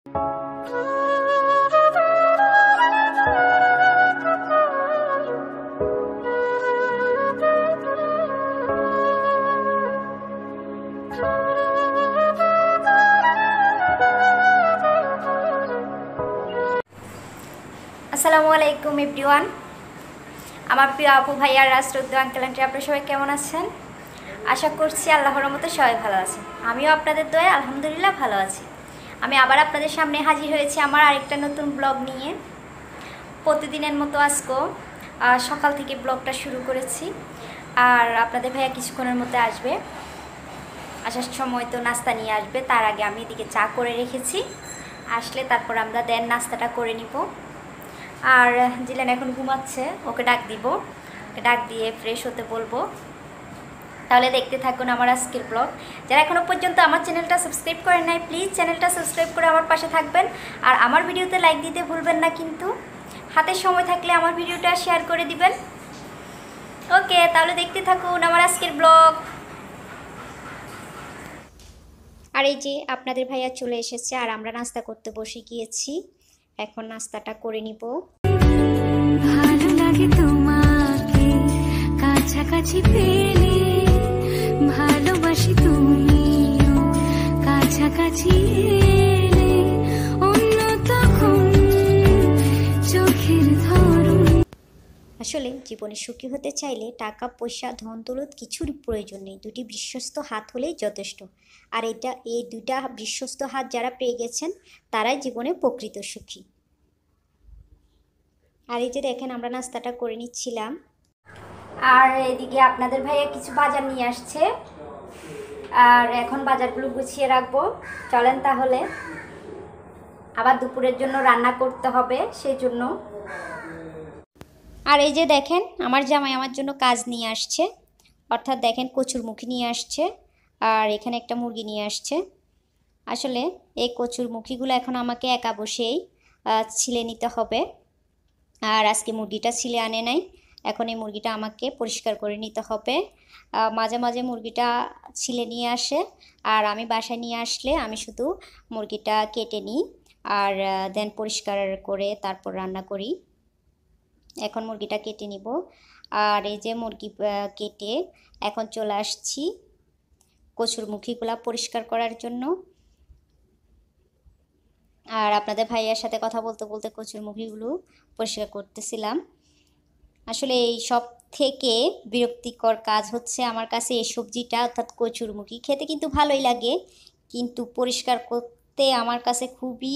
আসসালামু আলাইকুম এভরিওয়ান, আমার প্রিয় আপু ভাইয়ারা, শ্রদ্ধা আঙ্কেল আন্টি, আপনারা সবাই কেমন আছেন? আশা করছি আল্লাহর রহমতে সবাই ভালো আছেন। আমিও আপনাদের দয়ায় আলহামদুলিল্লাহ ভালো আছি। আমি আবার আপনাদের সামনে হাজির হয়েছি আমার আরেকটা নতুন ব্লগ নিয়ে। প্রতিদিনের মতো আজকেও সকাল থেকে ব্লগটা শুরু করেছি। আর আপনাদের ভাইয়া কিছুক্ষণের মধ্যে আসবে, আসার সময় তো নাস্তা নিয়ে আসবে। তার আগে আমি এদিকে চা করে রেখেছি, আসলে তারপর আমরা দেন নাস্তাটা করে নিব। আর জিলান এখন ঘুমাচ্ছে, ওকে ডাক দিব, ওকে ডাক দিয়ে ফ্রেশ হতে বলবো। তাহলে দেখতে থাকুন আমার আজকের ব্লগ। যারা এখনও পর্যন্ত আমার চ্যানেলটা সাবস্ক্রাইব করেন নাই, প্লিজ চ্যানেলটা সাবস্ক্রাইব করে আমার পাশে থাকবেন। আর আমার ভিডিওতে লাইক দিতে ভুলবেন না কিন্তু। হাতে সময় থাকলে আমার ভিডিওটা শেয়ার করে দিবেন। ওকে, তাহলে দেখতে থাকুন আমার আজকের ব্লগ। আর এই যে আপনাদের ভাইয়া চলে এসেছে, আর আমরা নাস্তা করতে বসে গিয়েছি। এখন নাস্তাটা করে নিব। ভালো লাগে তোমাকে কাছাকাছি পেলে, ভালোবাসি তুমিও কাছাকাছি এলে, অন্য তখন চোখের ধরন। আসলে জীবনে সুখী হতে চাইলে টাকা পয়সা ধন দৌলত কিছুর প্রয়োজন নেই, দুটি বিশ্বস্ত হাত হলেই যথেষ্ট। আর এই দুইটা বিশ্বস্ত হাত যারা পেয়ে গেছেন তারাই জীবনে প্রকৃত সুখী। আর এই যে দেখেন আমরা নাস্তাটা করে নিচ্ছিলাম। আর এদিকে আপনাদের ভাইয়া কিছু বাজার নিয়ে আসছে, আর এখন বাজারগুলো গুছিয়ে রাখবো। চলেন তাহলে, আবার দুপুরের জন্য রান্না করতে হবে সেই জন্য। আর এই যে দেখেন আমার জামাই আমার জন্য কাজ নিয়ে আসছে, অর্থাৎ দেখেন কচুরমুখী নিয়ে আসছে, আর এখানে একটা মুরগি নিয়ে আসছে। আসলে এই কচুরমুখীগুলো এখন আমাকে একা বসেই ছিলে নিতে হবে। আর আজকে মুরগিটা ছিলে আনে নাই, এখন এই মুরগিটা আমাকে পরিষ্কার করে নিতে হবে। মাঝে মাঝে মুরগিটা ছিলে নিয়ে আসে, আর আমি বাসায় নিয়ে আসলে আমি শুধু মুরগিটা কেটে নিই, আর দেন পরিষ্কার করে তারপর রান্না করি। এখন মুরগিটা কেটে নিব। আর এই যে মুরগি কেটে এখন চলে আসছি কচুরমুখীগুলা পরিষ্কার করার জন্য। আর আপনাদের ভাইয়ার সাথে কথা বলতে বলতে কচুরমুখীগুলো পরিষ্কার করতেছিলাম। আসলে এই সব থেকে বিরক্তিকর কাজ হচ্ছে আমার কাছে এই সবজিটা, অর্থাৎ কচুরমুখী। খেতে কিন্তু ভালোই লাগে, কিন্তু পরিষ্কার করতে আমার কাছে খুবই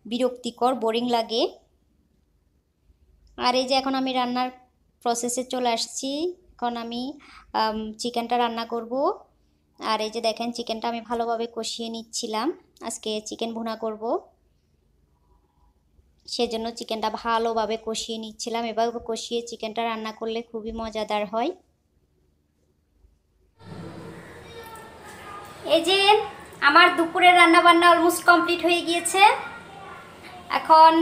বিরক্তিকর, বোরিং লাগে। আর এই যে এখন আমি রান্নার প্রসেসে চলে আসছি। এখন আমি চিকেনটা রান্না করব। আর এই যে দেখেন চিকেনটা আমি ভালোভাবে কষিয়ে নিচ্ছিলাম, আজকে চিকেন ভুনা করব, সেজন্য চিকেনটা ভালোভাবে কষিয়ে নিচ্ছিলাম। এভাবে কষিয়ে চিকেনটা রান্না করলে খুবই মজাদার হয়। এই যে আমার দুপুরের রান্না বান্না অলমোস্ট কমপ্লিট হয়ে গিয়েছে। এখন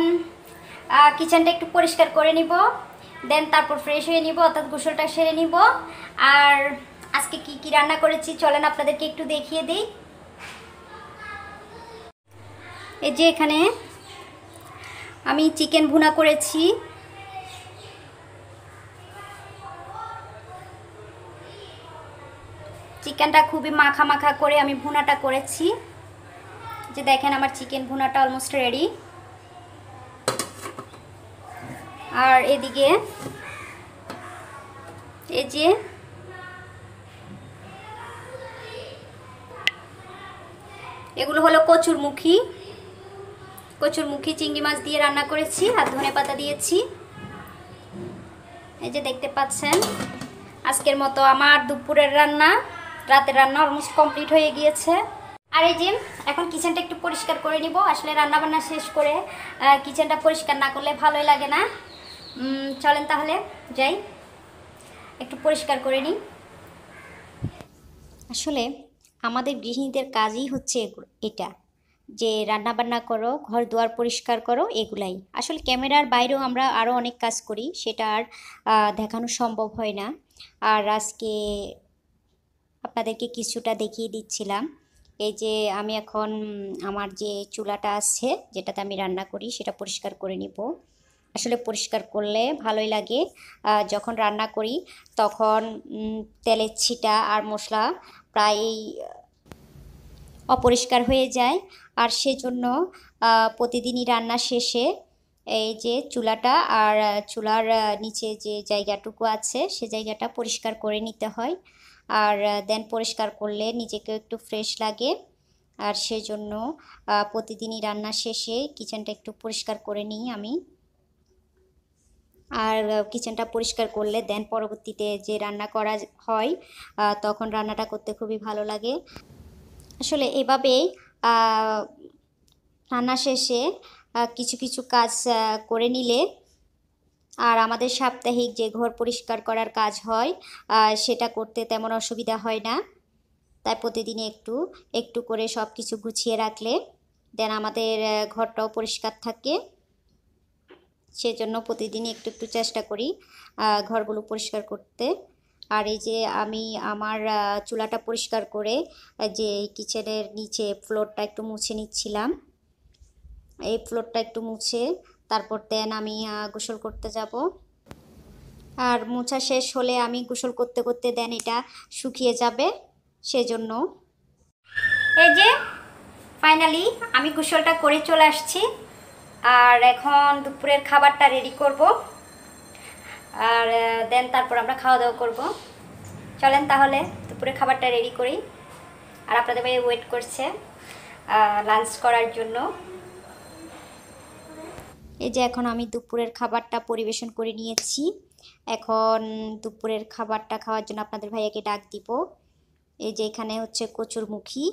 কিচেনটা একটু পরিষ্কার করে নিব, দেন তারপর ফ্রেশ হয়ে নিব, অর্থাৎ গোসলটা সেরে নিব। আর আজকে কি কি রান্না করেছি চলেন আপনাদেরকে একটু দেখিয়ে দিই। এই যে এখানে আমি চিকেন ভুনা করেছি। চিকেনটা খুবই মাখা মাখা করে আমি ভুনাটা করেছি। যে দেখেন আমার চিকেন ভুনাটা অলমোস্ট রেডি। আর এদিকে এই যে এগুলো হলো কচুরমুখী চিংড়ি মাছ দিয়ে রান্না করেছি, আর ধনেপাতা দিয়েছি। এই যে দেখতে পাচ্ছেন আজকের মতো আমার দুপুরের রান্না, রাতের রান্না অলমোস্ট কমপ্লিট হয়ে গিয়েছে। আর এই যে এখন কিচেনটা একটু পরিষ্কার করে নিব। আসলে রান্না বান্না শেষ করে কিচেনটা পরিষ্কার না করলে ভালোই লাগে না। চলেন তাহলে যাই, একটু পরিষ্কার করে নিই। আসলে আমাদের গৃহিণীদের কাজই হচ্ছে এটা, যে রান্না বান্না করো, ঘর দুয়ার পরিষ্কার করো, এগুলাই। আসলে ক্যামেরার বাইরেও আমরা আরও অনেক কাজ করি, সেটা আর দেখানো সম্ভব হয় না। আর আজকে আপনাদেরকে কিছুটা দেখিয়ে দিচ্ছিলাম এই যে আমি এখন আমার যে চুলাটা আছে যেটাতে আমি রান্না করি সেটা পরিষ্কার করে নিব। আসলে পরিষ্কার করলে ভালোই লাগে। যখন রান্না করি তখন তেলের ছিটা আর মশলা প্রায় অপরিষ্কার হয়ে যায়। আর সেজন্য প্রতিদিনই রান্না শেষে এই যে চুলাটা আর চুলার নিচে যে জায়গাটুকু আছে সে জায়গাটা পরিষ্কার করে নিতে হয়। আর দেন পরিষ্কার করলে নিজেকে একটু ফ্রেশ লাগে। আর সেজন্য প্রতিদিনই রান্না শেষে কিচেনটা একটু পরিষ্কার করে নিই আমি। আর কিচেনটা পরিষ্কার করলে দেন পরবর্তীতে যে রান্না করা হয় তখন রান্নাটা করতে খুবই ভালো লাগে। আসলে এভাবেই রান্না শেষে কিছু কিছু কাজ করে নিলে আর আমাদের সাপ্তাহিক যে ঘর পরিষ্কার করার কাজ হয় সেটা করতে তেমন অসুবিধা হয় না। তাই প্রতিদিন একটু একটু করে সব কিছু গুছিয়ে রাখলে দেন আমাদের ঘরটাও পরিষ্কার থাকে। সেজন্য প্রতিদিনই একটু একটু চেষ্টা করি ঘরগুলো পরিষ্কার করতে। আর এই যে আমি আমার চুলাটা পরিষ্কার করে যে কিচেনের নিচে ফ্লোরটা একটু মুছে নিচ্ছিলাম। এই ফ্লোরটা একটু মুছে তারপর দেন আমি গোসল করতে যাব। আর মোছা শেষ হলে আমি গোসল করতে করতে দেন এটা শুকিয়ে যাবে, সেজন্য। এই যে ফাইনালি আমি গোসলটা করে চলে আসছি। আর এখন দুপুরের খাবারটা রেডি করব। আর দেন তারপর আমরা খাওয়া দাওয়া করব। চলেন তাহলে দুপুরের খাবারটা রেডি করি। আর আপনাদের ভাই ওয়েট করছে লাঞ্চ করার জন্য। এই যে এখন আমি দুপুরের খাবারটা পরিবেশন করে নিয়েছি। এখন দুপুরের খাবারটা খাওয়ার জন্য আপনাদের ভাইয়াকে ডাক দিব। এই যে এখানে হচ্ছে কচুরমুখী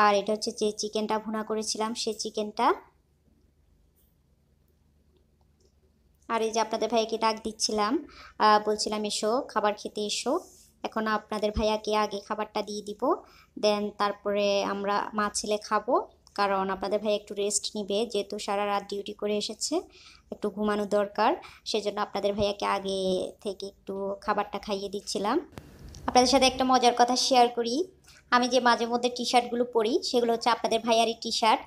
আর এটা হচ্ছে যে চিকেনটা ভুনা করেছিলাম সেই চিকেনটা। আর এই যে আপনাদের ভাইয়াকে ডাক দিচ্ছিলাম, বলছিলাম এসো খাবার খেতে এসো। এখন আপনাদের ভাইয়াকে আগে খাবারটা দিয়ে দিব, দেন তারপরে আমরা মা ছেলে খাবো। কারণ আপনাদের ভাই একটু রেস্ট নিবে, যেহেতু সারা রাত ডিউটি করে এসেছে, একটু ঘুমানো দরকার। সেজন্য আপনাদের ভাইয়াকে আগে থেকে একটু খাবারটা খাইয়ে দিচ্ছিলাম। আপনাদের সাথে একটা মজার কথা শেয়ার করি। আমি যে মাঝে মধ্যে টি শার্টগুলো পরি সেগুলো হচ্ছে আপনাদের ভাইয়ারই টি শার্ট।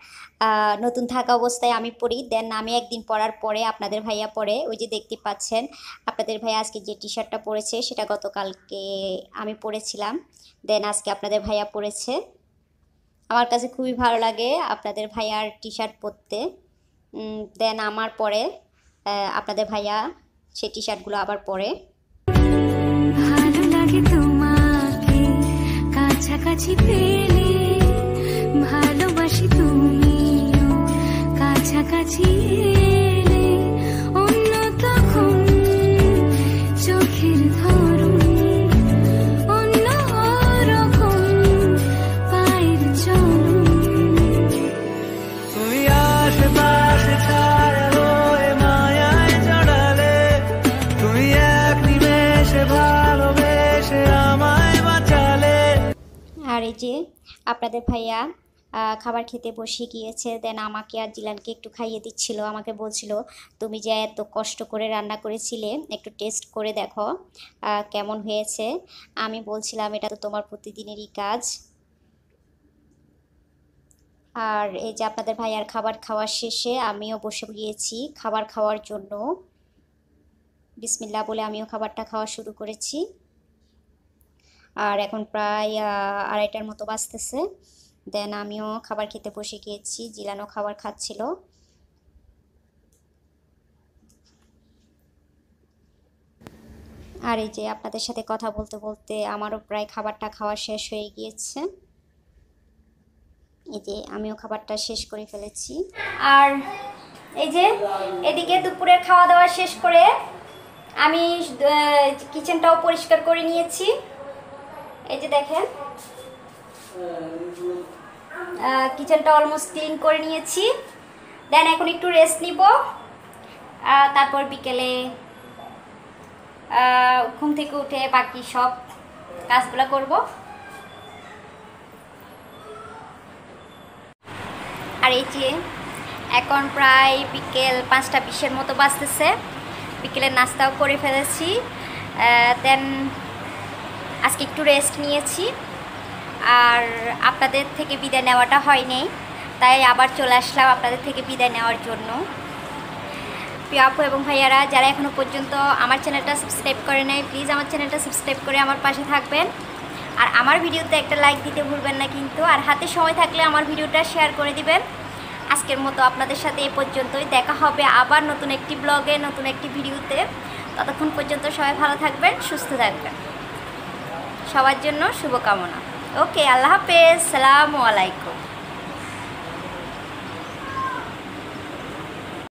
নতুন থাকা অবস্থায় আমি পরি, দেন আমি একদিন পরার পরে আপনাদের ভাইয়া পরে। ওই যে দেখতে পাচ্ছেন আপনাদের ভাইয়া আজকে যে টি শার্টটা পরেছে সেটা গতকালকে আমি পরেছিলাম, দেন আজকে আপনাদের ভাইয়া পরেছে। আমার কাছে খুবই ভালো লাগে আপনাদের ভাইয়ার টি শার্ট পরতে। দেন আমার পরে আপনাদের ভাইয়া সেই টি শার্টগুলো আবার পরে। ভালো লাগে তোমাকে কাছাকাছি পেলে, ভালোবাসি তুমিও কাছাকাছি এলে, অন্য তখন চোখের ধরন অন্য রকম পায়ের চরণ। তুমি আশেপাশে ছায়া হয়ে মায়ায় জড়ালে, তুমি এক নিমেষে ভালোবেসে আমায় বাঁচালে। আর এই যে আপনাদের ভাইয়া খাবার খেতে বসে গিয়েছে, দেন আমাকে আর জিলানকে একটু খাইয়ে দিচ্ছিল। আমাকে বলছিল তুমি যে এত কষ্ট করে রান্না করেছিলে একটু টেস্ট করে দেখো কেমন হয়েছে। আমি বলছিলাম এটা তো তোমার প্রতিদিনেরই কাজ। আর এই যে আপনাদের ভাইয়ার খাবার খাওয়ার শেষে আমিও বসে গিয়েছি খাবার খাওয়ার জন্য। বিসমিল্লাহ বলে আমিও খাবারটা খাওয়া শুরু করেছি। আর এখন প্রায় 2:30টার মতো বাজতেছে, দেন আমিও খাবার খেতে বসে গিয়েছি। জিলানও খাবার খাচ্ছিল। আর এই যে আপনাদের সাথে কথা বলতে বলতে আমারও প্রায় খাবারটা খাওয়া শেষ হয়ে গিয়েছে। এই যে আমিও খাবারটা শেষ করে ফেলেছি। আর এই যে এদিকে দুপুরের খাওয়া দাওয়া শেষ করে আমি কিচেনটাও পরিষ্কার করে নিয়েছি। এই যে দেখেন কিচেনটা অলমোস্ট ক্লিন করে নিয়েছি। দেন এখন একটু রেস্ট নিব, তারপর বিকেলে ঘুম থেকে উঠে বাকি সব কাজগুলো করব। আর এই যে এখন প্রায় বিকেল 5:20-এর মতো বাজতেছে। বিকেলের নাস্তাও করে ফেলেছি, দেন আজকে একটু রেস্ট নিয়েছি। আর আপনাদের থেকে বিদায় নেওয়াটা হয়নি, তাই আবার চলে আসলাম আপনাদের থেকে বিদায় নেওয়ার জন্য। প্রিয় আপু এবং ভাইয়ারা, যারা এখনও পর্যন্ত আমার চ্যানেলটা সাবস্ক্রাইব করে নাই, প্লিজ আমার চ্যানেলটা সাবস্ক্রাইব করে আমার পাশে থাকবেন। আর আমার ভিডিওতে একটা লাইক দিতে ভুলবেন না কিন্তু। আর হাতে সময় থাকলে আমার ভিডিওটা শেয়ার করে দিবেন। আজকের মতো আপনাদের সাথে এই পর্যন্তই, দেখা হবে আবার নতুন একটি ব্লগে, নতুন একটি ভিডিওতে। ততক্ষণ পর্যন্ত সবাই ভালো থাকবেন, সুস্থ থাকবেন। সবার জন্য শুভকামনা। ওকে, আল্লাহ হাফেজ, সালামু আলাইকুম।